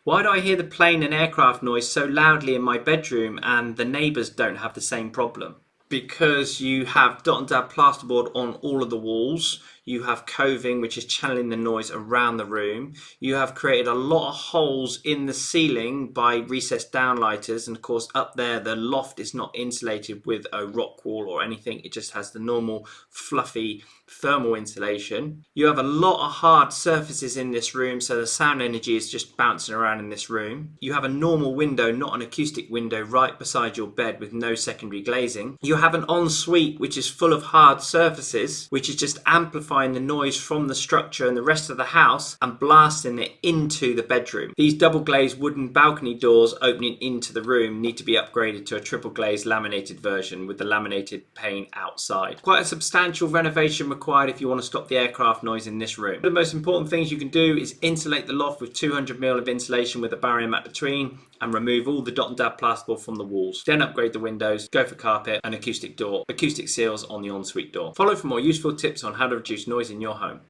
Why do I hear the plane and aircraft noise so loudly in my bedroom and the neighbours don't have the same problem? Because you have dot and dab plasterboard on all of the walls, you have coving which is channeling the noise around the room, you have created a lot of holes in the ceiling by recessed downlighters, and of course up there the loft is not insulated with a rock wall or anything, it just has the normal fluffy thermal insulation. You have a lot of hard surfaces in this room, so the sound energy is just bouncing around in this room. You have a normal window, not an acoustic window, right beside your bed with no secondary glazing. You have an ensuite which is full of hard surfaces, which is just amplifying the noise from the structure and the rest of the house and blasting it into the bedroom. These double glazed wooden balcony doors opening into the room need to be upgraded to a triple glazed laminated version with the laminated pane outside. Quite a substantial renovation required if you want to stop the aircraft noise in this room. One of the most important things you can do is insulate the loft with 200mm of insulation with a barrier mat between, and remove all the dot and dab plasterboard from the walls. Then upgrade the windows, go for carpet and acoustic seals on the ensuite door. Follow for more useful tips on how to reduce noise in your home.